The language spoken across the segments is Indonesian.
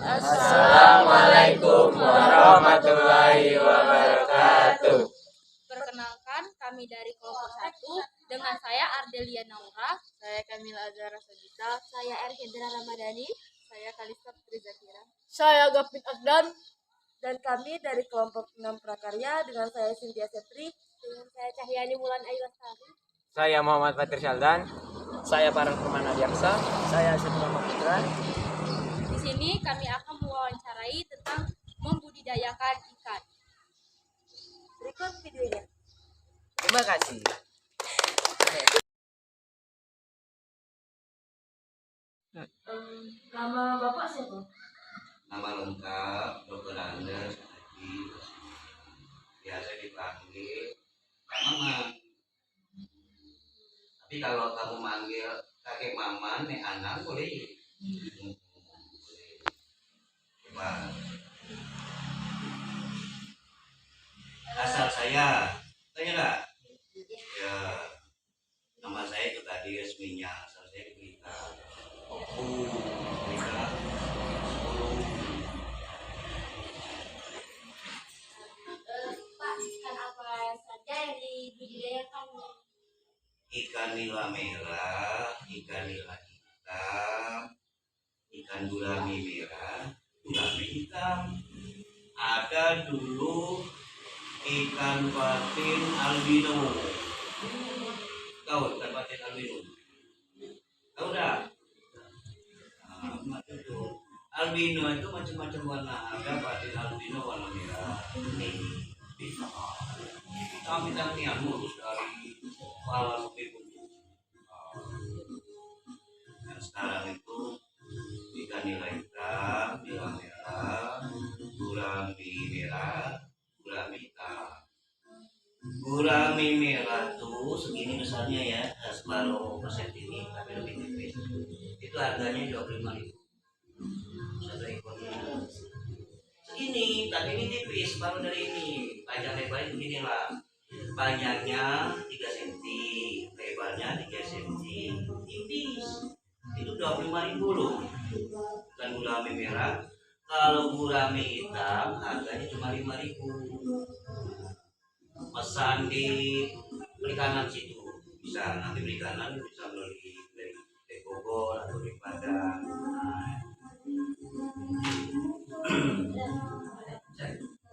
Assalamualaikum warahmatullahi wabarakatuh. Perkenalkan, kami dari kelompok 1 dengan saya Ardelia Naura, saya Kamila Azhara Sajita, saya Erhendra Ramadhani, saya Kalista Putri Zakira, saya Gafin Akdan, dan kami dari kelompok 6 Prakarya dengan saya Cynthia Sepri, dengan saya Cahyani Mulan Ayu Lestari, Saya Muhammad Fatir Syaldan, saya Parang Permana Diaksa, saya Setia Putra. Di sini kami akan mewawancarai tentang membudidayakan ikan. Berikut videonya. Terima kasih. Nama Bapak siapa? Nama lengkap Dr. Andes Haji, biasa dipanggil Kak Maman. Tapi kalau kamu manggil kakek Maman, nek anak boleh. Coba. Asal saya, tanya nggak? Ya, nama saya itu tadi resminya, asal saya di Blitar. Blitar. Pak, ikan apa saja yang dibudidayakan? Ikan nila merah, ikan nila hitam, ikan gurami merah, gurami hitam. Ada dulu ikan patin albino. Tahu ikan patin albino? Tahu dah? Itu. Albino itu macam-macam warna. Ada patin albino warna merah, kuning, hitam. Hitam ini mulus dari kepala sampai pundak. Dan sekarang itu ikan nila hitam, nila merah, gurami merah, gurami hitam. Gurami merah tuh segini besarnya ya, separuh persen ini, tapi lebih tipis. Itu harganya 25.000. Satu ekornya segini, tapi ini tipis, separuh dari ini. Panjang lebarnya begini lah. Panjangnya 3 cm, lebarnya 3 cm, tipis. Itu 25.000 loh. Bukan gurami merah. Kalau gurami hitam harganya cuma 5.000. Pesan di perikanan situ bisa, nanti perikanan bisa beli dari Bogor atau di Padang.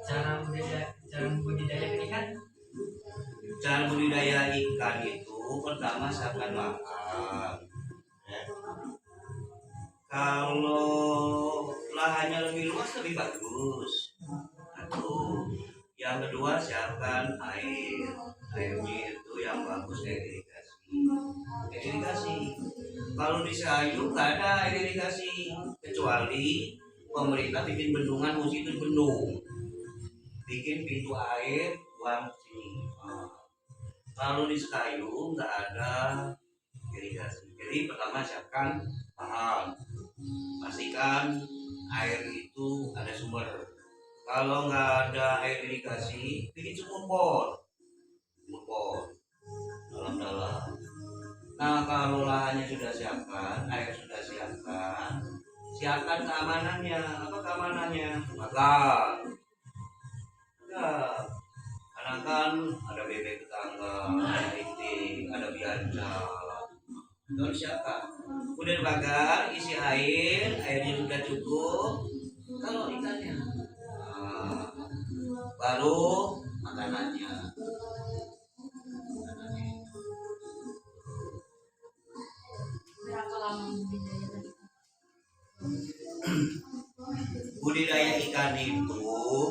Cara budidaya ikan. Cara budidaya ikan itu pertama siapkan lahan. Kalau lahannya lebih luas lebih bagus. Satu. Yang kedua siapkan air. Airnya itu yang bagus air irigasi. Air irigasi. Kalau di Sayu nggak ada air irigasi kecuali pemerintah bikin bendungan, mesti itu bendung. Bikin pintu air buang sini. Kalau di Sekayu nggak ada irigasi. Jadi pertama siapkan lahan. Pastikan air itu ada sumber. Kalau nggak ada air irigasi, bikin sumur bor dalam-dalam. Nah kalau lahannya sudah siapkan, air sudah siapkan, siapkan keamanannya. Apa keamanannya? Pagar. Karena kan ada bebek tetangga, ada itik, ada bianja. Itu siapkan. Kemudian pagar, isi air, airnya sudah cukup. Kalau ikannya, baru makanannya. Berapa lama budidaya? Budidaya ikan itu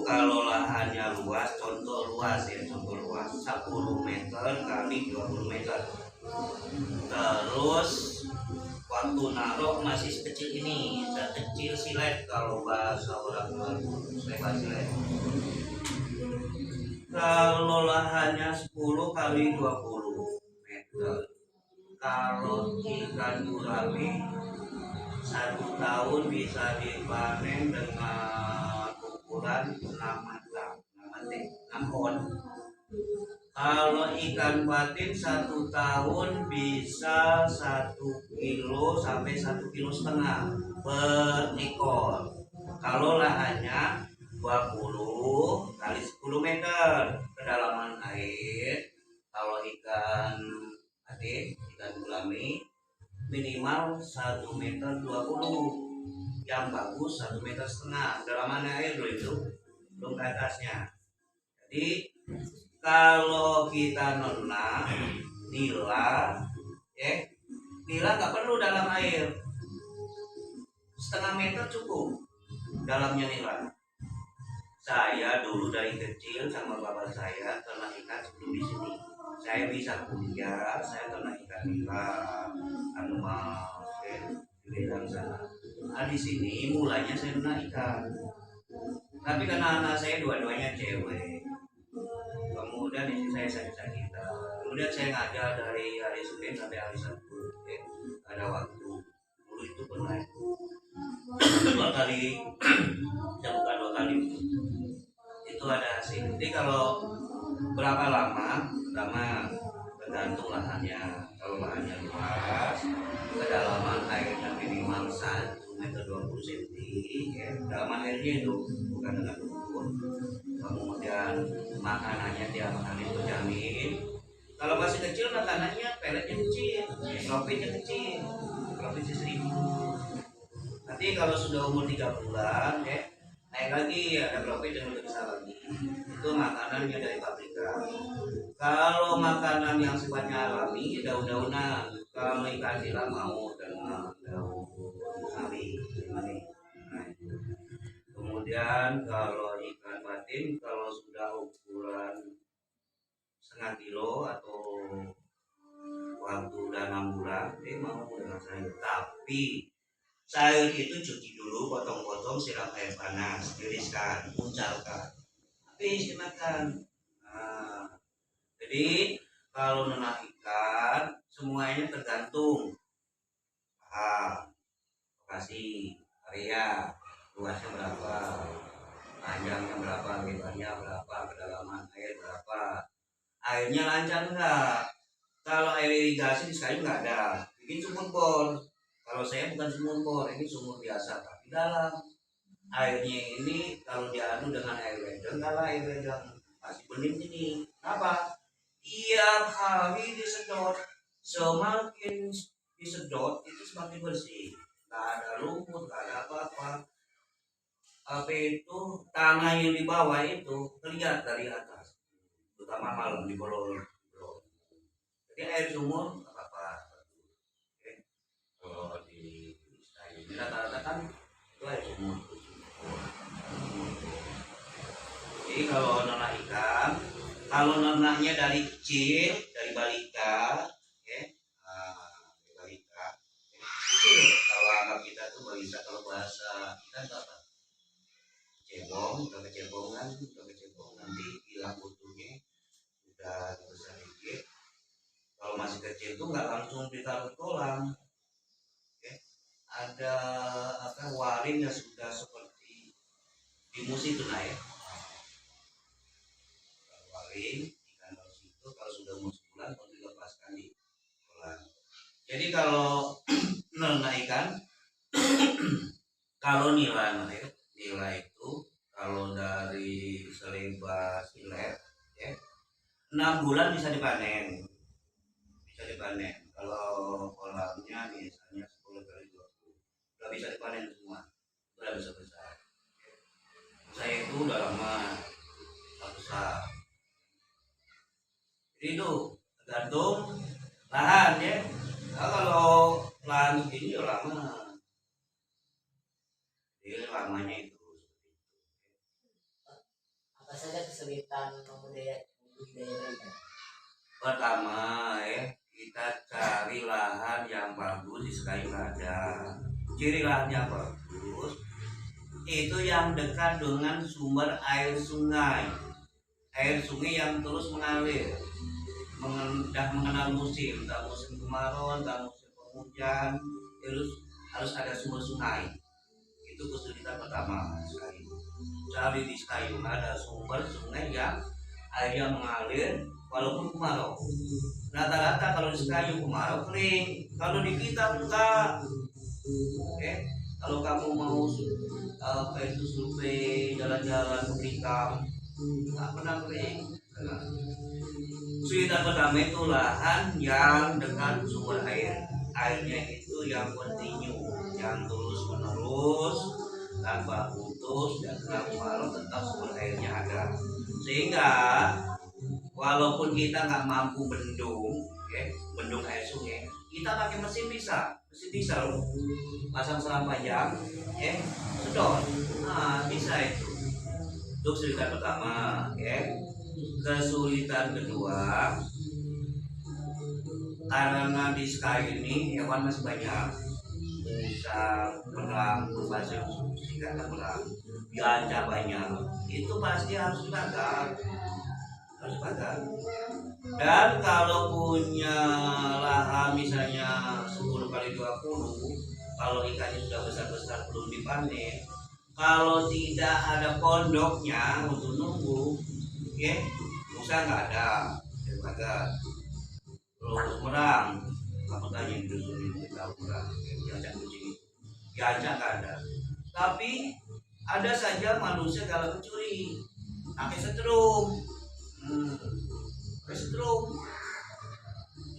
kalau lahannya luas, contoh luas 10 meter kali 20 meter. Terus waktu naruh masih sekecil ini, sekecil silet kalau bahasa orang lebar silet. Kalau lahannya 10 kali 20 meter. Kalau ikan gurami 1 tahun bisa dipanen dengan ukuran 6 mata, 6 on. Kalau ikan patin 1 tahun bisa 1 kilo sampai 1,5 kilo per ekor. 1,20 meter. Yang bagus 1,5 meter. Kedalaman air dulu itu, belum ke atasnya. Jadi kalau kita nona nila, nila nggak perlu dalam air, 0,5 meter cukup dalamnya nila. Saya dulu dari kecil sama bapak saya ternak ikan sebelum di sini. Saya bisa kuliah, saya ternak ikan nila, di ledang sana. Nah, di sini mulanya saya ternak ikan. Tapi karena anak saya dua-duanya cewek, kemudian istri saya sakit-sakitan. Kemudian saya ngajar dari hari Senin sampai hari Sabtu. Ada waktu. Dulu itu pernah 2 kali, saya bukan 2 kali itu ada hasil. Jadi kalau berapa lama, pertama tergantung lahannya. Kalau lahannya luas, kedalaman airnya minimal 1,20 meter, ya. Kedalaman airnya itu bukan dengan ukur. Kemudian makanannya dia makan itu jamin. Kalau masih kecil makanannya peletnya kecil, profitnya kecil, profitnya 1.000. Nanti kalau sudah umur 3 bulan, naik lagi ada profit yang lebih besar lagi. Itu makanannya dari pabrikan. Kalau makanan yang sifatnya alami, daun-daunan. Kalau ikan nila mau dengan daun sari, kemudian kalau ikan patin, kalau sudah ukuran 0,5 kilo atau waktu udah 6 bulan, mau dengan sayur. Tapi sayur itu cuci dulu, potong-potong, siram air panas, tiriskan, muncarkan, habis dimakan. Nah, jadi kalau nenak ikan semuanya tergantung lokasi, area, luasnya berapa, panjangnya berapa, lebarnya berapa, kedalaman air berapa, airnya lancar enggak. Kalau air irigasi di sekali nggak ada, bikin sumur bor. Kalau saya bukan sumur bor, ini sumur biasa tapi dalam. Airnya ini kalau diadu dengan air ledeng, kalau air ledeng masih bening ini. Apa? Tiap hari disedot, semakin disedot itu semakin bersih. Nggak ada lumut, nggak ada apa-apa. Apa itu tanah yang di bawah itu terlihat dari atas, terutama malam di bolong. Jadi air sumur nggak apa-apa. Kalau di rata-rata kan itu air sumur. Jadi kalau nenak ikan, kalau nenaknya dari kecil, dari balita, balita, kecil. Kalau anak kita tuh balita, kalau bahasa kita apa? Cebong, udah kecebongan, nanti hilang utuhnya, udah besar dikit. Kalau masih kecil tuh nggak langsung ditaruh kolam. Ada waring yang sudah seperti di musim itu ya. Waring ikan paus itu kalau sudah umur sebulan baru dilepaskan di kolam. Jadi kalau nenek ikan, kalau nila itu kalau dari selebar silet, 6 bulan bisa dipanen. Kalau kolamnya misalnya 10 kali 20, udah bisa dipanen semua, udah bisa besar. Saya itu udah lama besar. Jadi itu tergantung lahan ya. Nah, kalau lahan begini ya lama. Jadi lamanya itu. Apa saja kesulitan budidaya ikan? Pertama kita cari lahan yang bagus di sekali ada. Ciri lahan yang bagus itu yang dekat dengan sumber air sungai. Air sungai yang terus mengalir, dah mengenal musim, entah musim kemarau, entah musim penghujan, terus harus ada sumber sungai. Itu kesulitan pertama sekali. Cari di Sekayung ada sumber sungai yang airnya mengalir walaupun kemarau. Rata-rata kalau di Sekayung kemarau kering, kalau di kita enggak. Kalau kamu mau survei jalan-jalan ke Blikam, nggak pernah kering. Kesulitan pertama itu lahan yang dekat sumber air. Airnya itu yang kontinu, yang terus menerus tanpa putus dan tanpa malam tetap sumber airnya ada. Sehingga walaupun kita nggak mampu bendung, bendung air sungai, kita pakai mesin bisa loh, pasang selang panjang, sedot, bisa itu. Untuk kesulitan pertama, kesulitan kedua, karena di sky ini hewan masih banyak, musang, belang, berbahasa singkat belang, gajah banyak, itu pasti harus dibakar. Dan kalau punya lahan misalnya 10 kali 20, kalau ikannya sudah besar-besar belum dipanen, kalau tidak ada pondoknya untuk nunggu, musa nggak ada, terus merang, kamu tanya di dusun ini tahu merang, gajah kucing, gajah nggak ada. Tapi ada saja manusia kalau mencuri, pakai setrum. Setrum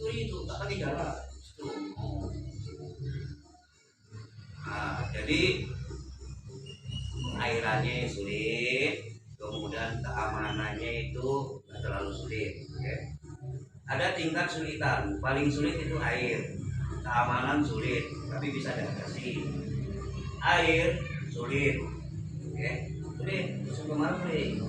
curi itu tak pakai jalan setrum. Jadi airannya sulit, kemudian keamanannya itu tidak terlalu sulit. Ada tingkat sulitan, paling sulit itu air, keamanan sulit tapi bisa diatasi. Air sulit, sulit musim kemarau sulit.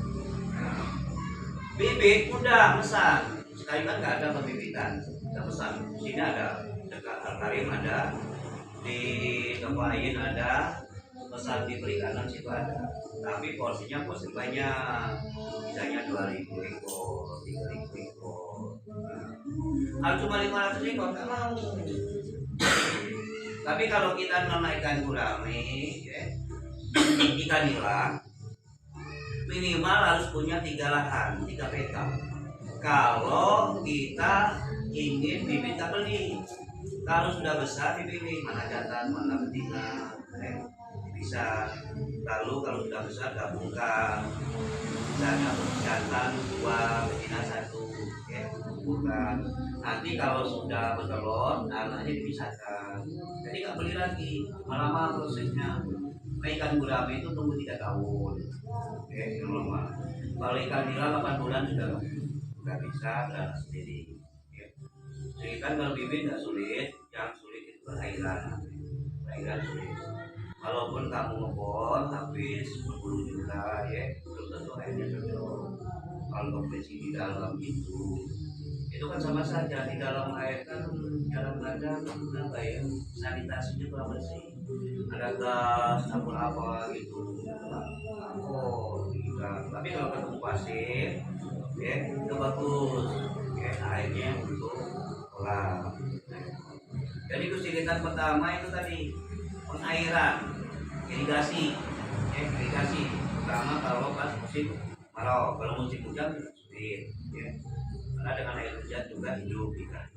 Bibit mudah pesan, sekali kan nggak ada pembibitan, kita pesan. Di sini ada, dekat Al-Karim ada, di Kepain ada, pesan di Perikanan situ ada. Tapi porsinya banyak, misalnya 2.000 ekor, 3.000 ekor. Kalau cuma 500 ekor nggak mau. Tapi kalau kita menaikkan gurame, ikan nila, minimal harus punya 3 lahan, 3 petak. Kalau kita ingin bibit tak beli, kalau sudah besar dipilih mana jantan, mana betina, bisa. Lalu kalau sudah besar gabungkan, misalnya jantan 2, betina 1, gabungkan. Nanti kalau sudah bertelur, anaknya dipisahkan. Jadi nggak beli lagi, lama prosesnya. Ikan gurame itu tunggu 3 tahun. Normal. Kalau ikan nila 8 bulan sudah nggak bisa beranak sendiri. Jadi kan kalau bibit nggak sulit, yang sulit itu perairan sulit. Walaupun kamu ngebor habis 10 juta, belum tentu airnya cocok. Kalau kompetisi di dalam itu kan sama saja. Di dalam air kan kadang-kadang sanitasinya kurang bersih. Ada gas campur apa gitu, tapi kalau ketemu pasir itu bagus, airnya untuk kolam. Jadi kesulitan pertama itu tadi pengairan, irigasi pertama kalau pas musim kemarau. Kalau musim hujan sulit, karena dengan air hujan juga hidup ikan,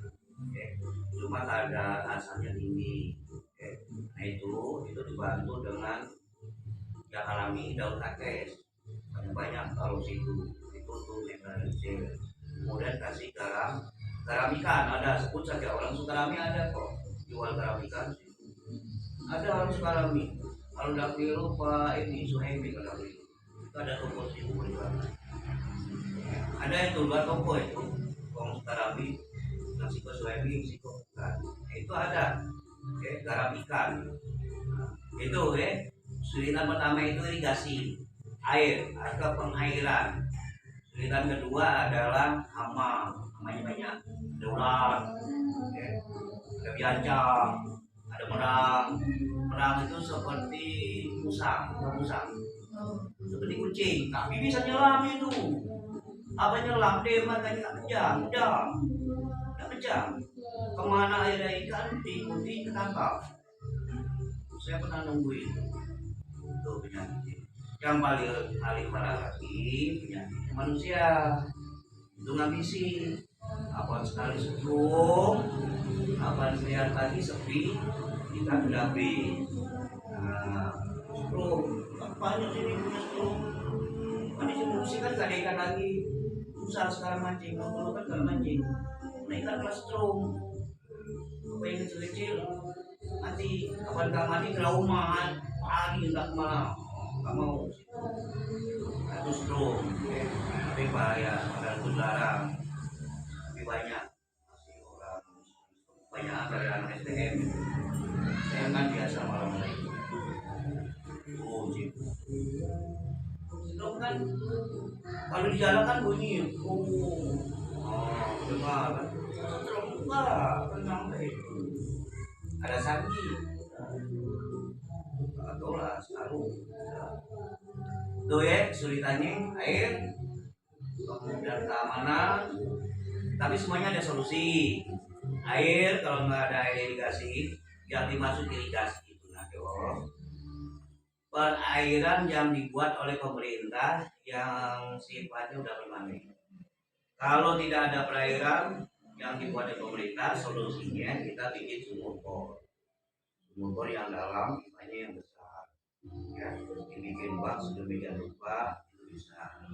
cuma ada asalnya tinggi. Nah itu dibantu dengan yang alami daun kakes banyak kalau situ itu tuh yang kecil. Kemudian kasih garam ikan, ada sebut saja orang Sukarami ada kok jual garam ikan, ada orang Sukarami. Kalau dapil lupa ini Suhaimi kalau itu ada toko situ ada itu 2 toko itu orang Sukarami, nasi kok Suhaimi siko kan itu ada. Garam ikan itu kesulitan pertama itu irigasi air atau pengairan. Kesulitan kedua adalah hamanya banyak, ada ular, ada biancang, ada merang itu seperti musang seperti kucing tapi bisa nyelam itu. Apa nyelam dia makanya nggak pejam. Kemana airnya ikan diikuti ketangkap. Saya pernah nungguin itu penyakit. Yang paling parah lagi penyakit manusia itu ngabisi. Apa sekali setrum, apa lihat lagi sepi, kita sudah habis. Setrum, banyak sini punya setrum. Manusia musik kan gak ada ikan lagi. Susah sekarang mancing, dulu kan gak mancing. Ikan kelas setrum, apa yang kecil-kecil mati kapan nggak mati trauma pagi nggak mau nggak mau atau stroke ya. Tapi bahaya padahal itu larang lebih banyak masih orang banyak dari anak STM saya kan biasa malam lagi gitu stroke kan kalau di jalan kan bunyi dengar stroke enggak kan sampai ada sanji dolar selalu tuh ya kesulitannya air kemudian keamanan tapi semuanya ada solusi air kalau nggak ada air irigasi yang dimaksud irigasi itu perairan yang dibuat oleh pemerintah yang sifatnya udah permanen kalau tidak ada perairan yang dibuat oleh pemerintah solusinya kita bikin sumur bor yang dalam pipanya yang besar ya dibikin bak sedemikian rupa itu bisa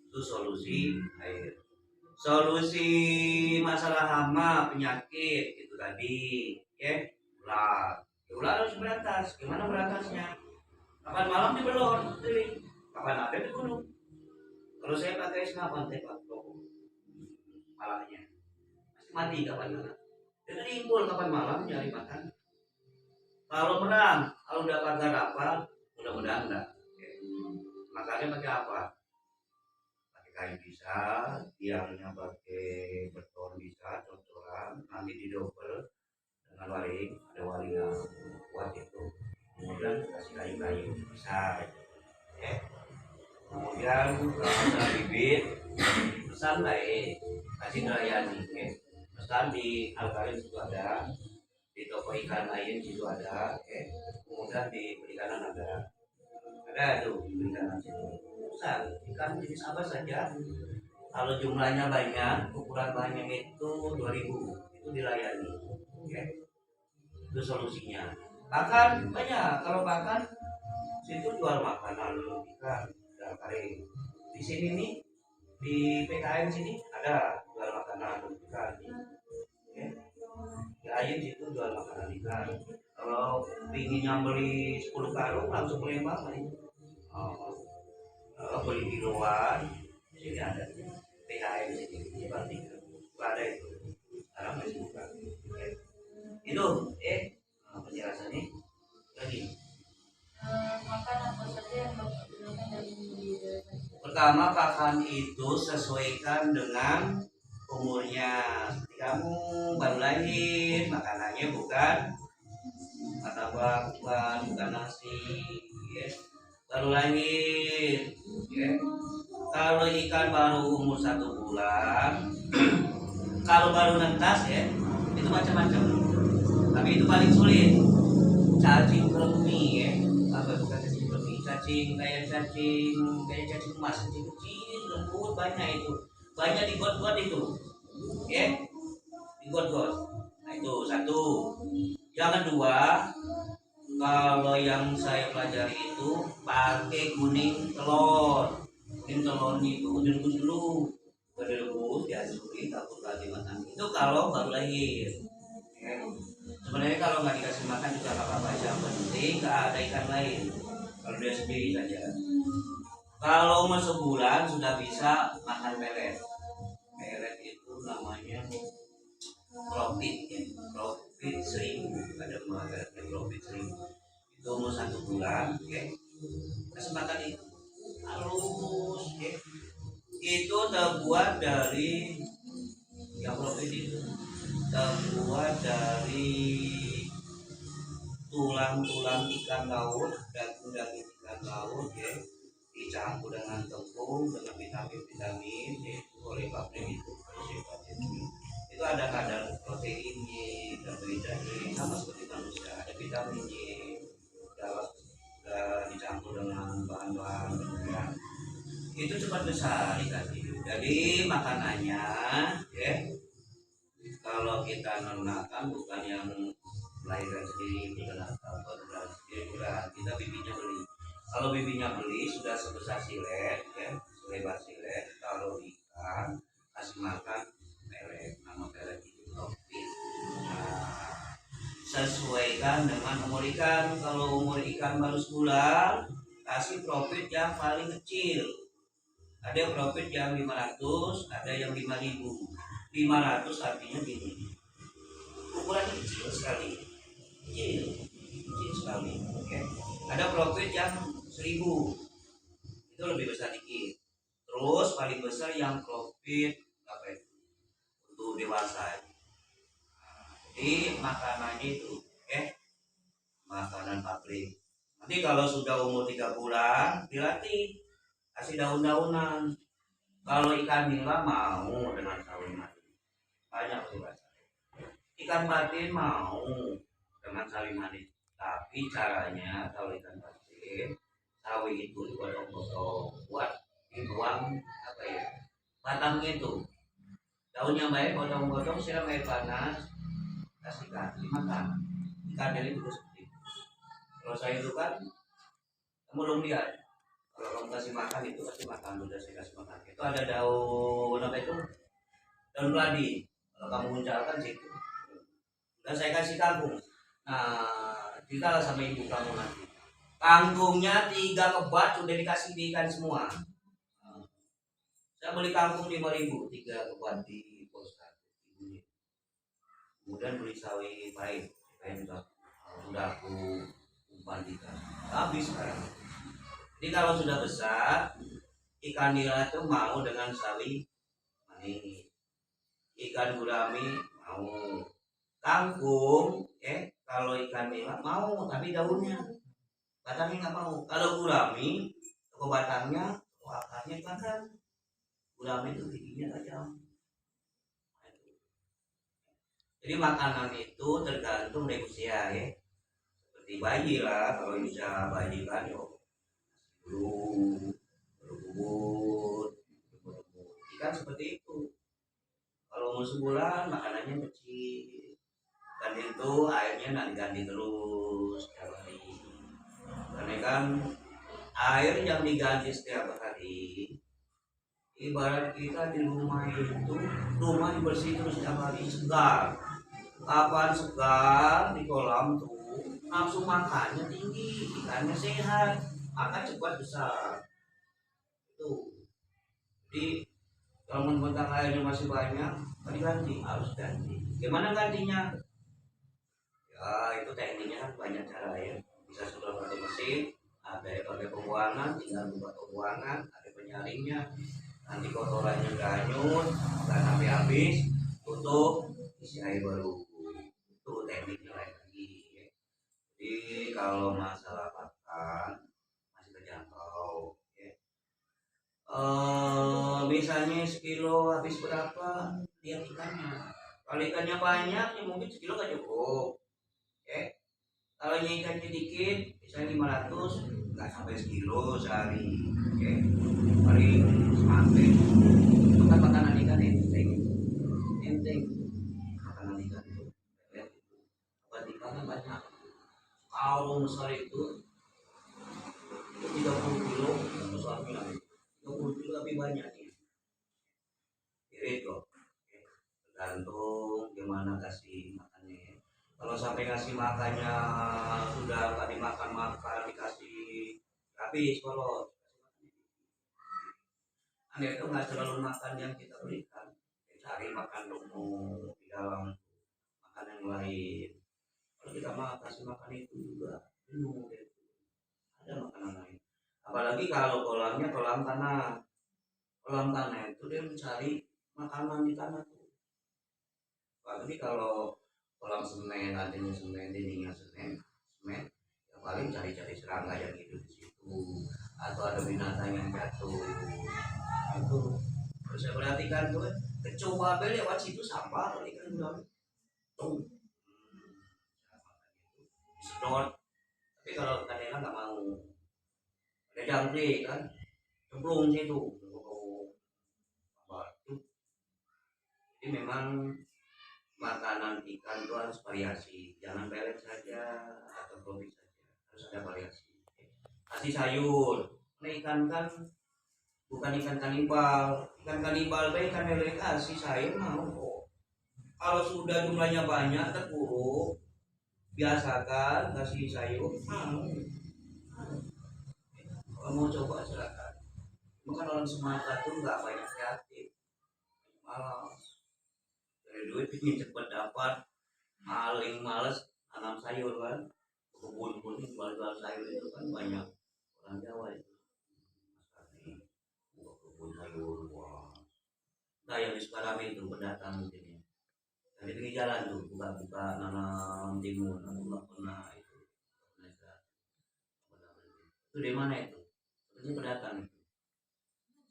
itu solusi air solusi masalah hama penyakit itu tadi ya ular harus berantas gimana berantasnya kapan malam di belon kapan ada di gunung kalau saya pakai senapan tembak malahnya masih mati kapan malam jadi timbul kapan malam nyari makan kalau perang, kalau udah pagar apa, mudah-mudahan enggak. Makanya pakai apa? Pakai kayu bisa, tiangnya pakai beton bisa, cocoran, nanti didobel dengan waring, ada waring yang kuat itu. Kemudian kasih kayu-kayu bisa. Ya. Kemudian kalau ada bibit, pesan baik, kasih Drayani. Ya. Pesan di Alkarin juga ada. Di toko ikan lain situ ada, kemudian di perikanan ada tuh perikanan situ. Besar ikan jenis apa saja. Kalau jumlahnya banyak, ukuran banyak itu 2000 itu dilayani, itu solusinya. Pakan banyak, kalau pakan situ jual makanan ikan dan kering. Di sini nih di PKM sini ada jual makanan ikan. Air itu jual makanan ikan. Kalau pinginnya beli 10 karung langsung Palembang nih. Kalau beli kiloan sini ada PKM sini berarti ada itu. Sekarang masih buka. Itu penjelasannya lagi. Makan apa saja yang Bapak gunakan dari budidaya? Pertama pakan itu sesuaikan dengan umurnya. Kamu baru lahir makanannya bukan martabak bukan nasi ya. Baru lahir ya. Kalau ikan baru umur 1 bulan kalau baru netas ya itu macam-macam tapi itu paling sulit cacing kremi ya apa bukan cacing kremi cacing emas cacing kecil lembut banyak itu banyak di got-got itu ya di got-got. Nah itu satu. Yang kedua kalau yang saya pelajari itu pakai kuning telur itu direbus dulu diaduk takut lagi makan itu kalau baru lahir ya. Sebenarnya kalau nggak dikasih makan juga nggak apa-apa yang penting nggak ada ikan lain kalau dia sendiri saja. Kalau umur sebulan sudah bisa makan pelet itu namanya profit ya. Profit 1000 ada mereknya profit 1000 itu umur 1 bulan ya. Kasih makan itu halus ya. Itu terbuat dari yang profit itu terbuat dari tulang-tulang ikan laut daging ikan laut ya dicampur dengan tepung dengan vitamin yaitu oleh pabrik itu itu ada kadar proteinnya karbohidratnya sama seperti manusia ada vitaminnya dicampur dengan bahan-bahan ya. Itu cepat besar ikan itu jadi makanannya ya kalau kita nenakan bukan yang melahirkan sendiri bukan kita bibitnya beli. Kalau bibitnya beli sudah sebesar silet ya selebar silet taruh ikan kasih makan pelet nama pelet itu profit. Nah, sesuaikan sesuaikan dengan umur ikan. Kalau umur ikan baru sebulan, kasih profit yang paling kecil. Ada profit yang 500, ada yang 5.000. 500 artinya gini, ukuran kecil sekali, kecil sekali. Oke. Ada profit yang 1.000, itu lebih besar dikit. Terus paling besar yang profit apa itu? Untuk dewasa. Jadi makanannya itu, makanan pabrik. Nanti kalau sudah umur 3 bulan dilatih, kasih daun-daunan. Kalau ikan nila mau dengan sawi mati, banyak bahasa. Ikan patin mau dengan sawi mati, tapi caranya kalau ikan patin sawi itu dipotong-potong, buat dibuang apa ya, batangnya itu, daunnya baik, potong-potong, siram air panas, kasihkan dimakan. Ikan lele juga seperti itu. Kalau saya itu kan, kamu belum lihat. Kalau kamu kasih makan itu pasti makan, udah saya kasih makan. Itu ada daun apa itu? Daun keladi. Kalau kamu muncalkan situ. Udah saya kasih kangkung. Nah, ceritalah sama ibu kamu nanti. Kangkungnya 3 kebat sudah dikasih di ikan semua. Nah, saya beli kangkung 5.000, 3 kebat di Polstar. Kemudian beli sawi pahit, sudah aku umpandikan. Habis sekarang. Jadi kalau sudah besar, ikan nila itu mau dengan sawi manis, ikan gurami mau, kangkung, kalau ikan nila mau tapi daunnya, batangnya nggak mau. Kalau gurami, ke batangnya, ke akarnya kan, gurami itu giginya tajam. Jadi makanan itu tergantung dari usia seperti bayi lah, kalau usia bayi kan berebut, ikan seperti itu. Kalau umur sebulan makanannya kecil, dan itu airnya nggak diganti terus setiap hari. Karena kan air yang diganti setiap hari, ibarat kita di rumah itu, rumah dibersihin terus setiap hari, segar. Kapan segar di kolam tuh nafsu makannya tinggi, ikannya sehat, maka cepat besar. Itu. Jadi kalau mentang airnya masih banyak, diganti, harus ganti. Gimana gantinya? Ya itu tekniknya kan banyak cara ya. Bisa sudah pakai mesin, ada yang pakai pembuangan, tinggal buka pembuangan, ada penyaringnya. Nanti kotorannya nggak hanyut, nggak sampai habis, tutup, isi air baru. Itu tekniknya lagi. Jadi kalau masalah pakan masih terjangkau. Misalnya sekilo habis berapa? Lihat ikannya. Kalau ikannya banyak, ya mungkin sekilo nggak cukup. Kalau ikannya dikit, misalnya 500, nggak sampai sekilo sehari. Paling sampai. Makanan ikan enteng. Makanan ikan itu. Obat ikan kan banyak. Kalau besar itu 30 kilo, besarnya 30 kilo lebih banyak nih. Irit loh. Tergantung gimana kasih makannya. Kalau sampai kasih makannya sudah nggak dimakan, dikasih habis kalau Anda itu nggak selalu makan yang kita berikan, cari makan dulu di dalam makan yang lain. Kalau kita kasih makan itu juga bingung deh. Ada makanan lain. Apalagi kalau kolamnya kolam tanah. Kolam tanah itu dia mencari makanan di tanah tuh. Apalagi kalau kolam semen, adanya semen, dindingnya semen, ya paling cari-cari serangga yang hidup di situ, atau ada binatang yang jatuh. Itu harus saya perhatikan tuh, kecoa lewat situ sampah, ikan bilang, tuh, sedot. Tapi kalau ikan nila nggak mau, ada jangkrik kan, cemplung situ, jadi memang makanan ikan itu harus variasi, jangan pelet saja atau profit saja, harus ada variasi. Kasih sayur, nah ikan kan bukan ikan kanibal, ikan lele kasih sayur mau kok. Kalau sudah jumlahnya banyak terpuruk, biasakan kasih sayur mau. Kalau mau coba silakan. Bukan orang Sumatera tuh nggak banyak kreatif, malas. Dari duit ingin cepat dapat, maling males tanam sayur kan. Kebun-kebun jual-jual sayur itu kan banyak orang Jawa itu. Kebun sayur, wah. Nah yang di sekarang itu pendatang mungkin ya. Dari pinggir jalan tuh buka-buka nanam timun, nggak pernah itu. Itu di mana itu? Itu pendatang itu.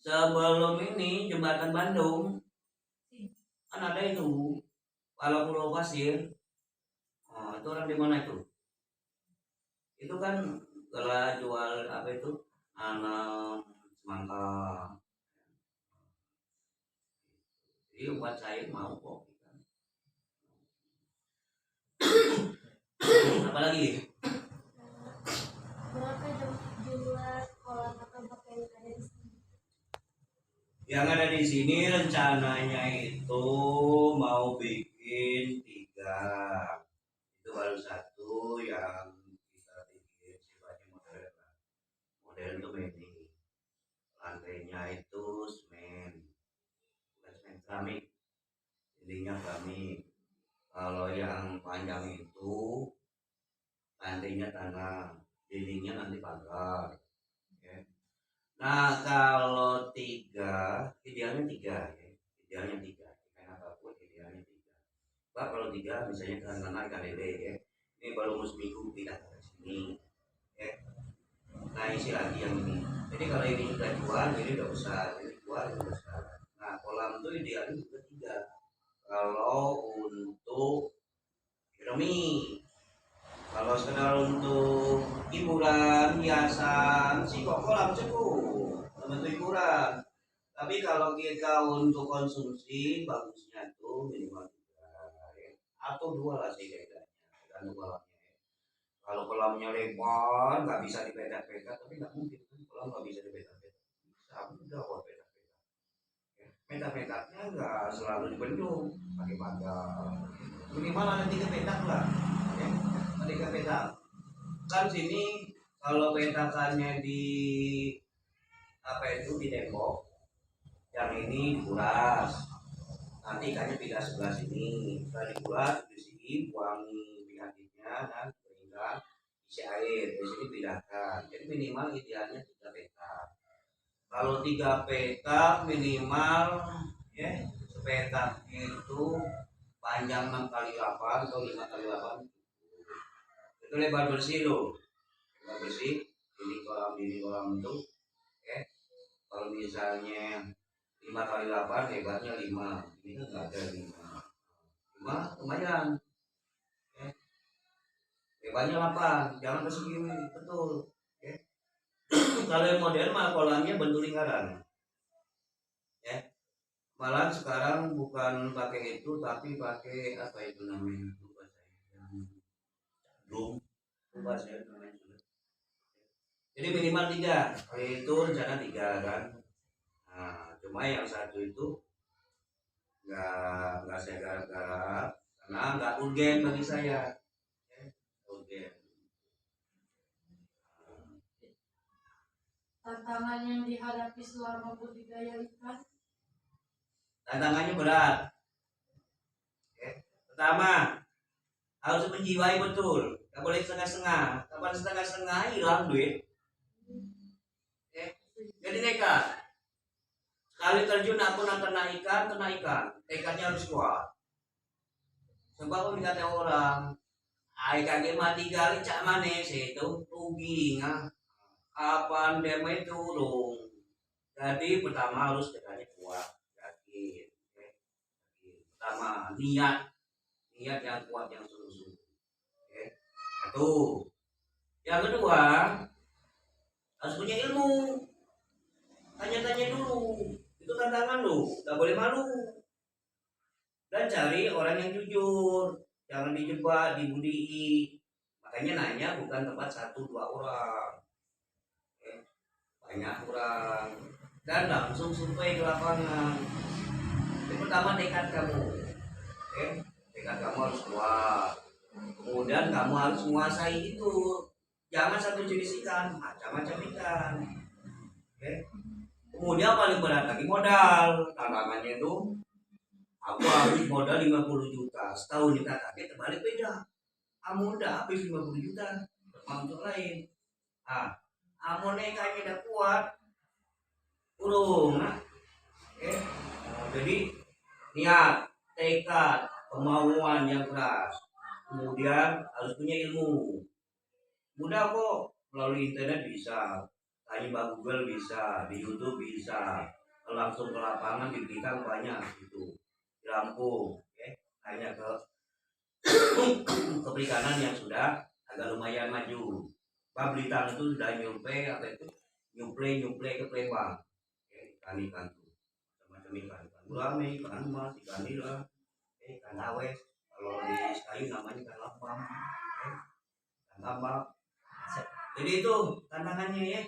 Sebelum ini jembatan Bandung kan ada itu, kalau Pulau Pasir, oh, itu orang di mana itu? Itu kan kalau jual apa itu, nanam semangka. Jadi buat saya mau kok. Apalagi? Berapa jumlah kolam atau tempat yang ada di sini? Yang ada di sini rencananya itu mau bikin 3. Itu baru 1 yang kita bikin sifatnya modern. Modern itu ini. Lantainya itu semen, bukan semen keramik. Dindingnya keramik. Kalau yang panjang itu lantainya tanah, dindingnya nanti pagar. Nah kalau 3, idealnya 3 ya, idealnya 3. Ikan apapun idealnya 3. Pak kalau 3 misalnya ikan lele ya, ini baru seminggu pindah ke sini, ya. Nah isi lagi yang ini. Jadi kalau ini sudah jual, ini udah besar, ini jual udah besar. Nah kolam itu idealnya juga 3. Kalau untuk ekonomi. Kalau sekedar untuk hiburan, hiasan, sih kok kolam cukup untuk hiburan. Tapi kalau kita untuk konsumsi, bagusnya tuh minimal 3 ya. Atau 2 lah sih kayaknya. Tergantung kolamnya ya. Kalau kolamnya lebar, nggak bisa dipetak-petak, tapi nggak mungkin kan kolam nggak bisa dipetak-petak. Bisa udah kok petak-petak. Ya. Petak-petaknya nggak selalu dibendung, pakai pagar. Minimal ada 3 petak lah. Ya. 3 petak. Kan sini kalau petakannya di apa itu di tembok, yang ini dikuras, nanti ikannya pindah sebelah sini. Setelah dikuras di sini buangi penyakitnya dan keringkan, isi air di sini pindahkan. Jadi minimal idealnya 3 petak. Kalau 3 petak minimal ya, sepetak itu panjang 6 kali 8 atau 5 kali 8. Itu lebar bersih loh, lebar bersih. Ini kolam itu, ya. Kalau misalnya 5 kali 8 lebarnya 5, ini kan nggak ada 5 lumayan, ya. Lebarnya 8, jangan persegi betul, ya. Kalau yang modern mah kolamnya bentuk lingkaran, ya. Malah sekarang bukan pakai itu tapi pakai apa itu namanya, belum lupa saya namanya. Jadi minimal 3, itu rencana 3 kan. Nah cuma yang 1 itu nggak saya garap karena nggak urgen bagi saya, urgen. Tantangan yang dihadapi selama budidaya ikan? Tantangannya berat. Pertama, harus menjiwai betul, nggak boleh setengah-setengah. Kapan setengah-setengah hilang duit. Jadi nekat. Sekali terjun aku nak kena ikan, tekadnya harus kuat. Sebab aku dikata orang, ikan dia mati kali cak manis itu rugi ngah. Kapan dia main turun. Jadi pertama harus tekadnya kuat, yakin. Pertama niat yang kuat, yang sungguh-sungguh. Satu. Yang kedua harus punya ilmu. Tanya-tanya dulu. Itu tantangan loh, nggak boleh malu. Dan cari orang yang jujur, jangan dijebak, dibudii. Makanya nanya bukan tempat 1-2 orang, banyak orang. Dan langsung survei ke lapangan. Yang pertama tekad kamu, tekad kamu harus kuat. Kemudian kamu harus menguasai itu. Jangan satu jenis ikan, macam-macam ikan. Oke. Kemudian paling berat lagi modal. Tantangannya itu aku habis modal 50 juta. Setahun kita kakek terbalik beda. Kamu udah habis 50 juta untuk lain. Amonnya kayaknya udah kuat. Urung. Jadi niat, tekad, kemauan yang keras. Kemudian harus punya ilmu. Mudah kok, melalui internet bisa, tanya Mbak Google bisa, di YouTube bisa, langsung ke lapangan di Blitar banyak gitu, di Lampung, tanya ke perikanan yang sudah agak lumayan maju. Pak Blitar itu sudah nyuplai ke Palembang, ikan tuh, macam ikan gurame, ikan emas, ikan nila, ikan awes, kalau di kayu namanya ikan lambang, ikan tambak. Jadi itu tantangannya ya.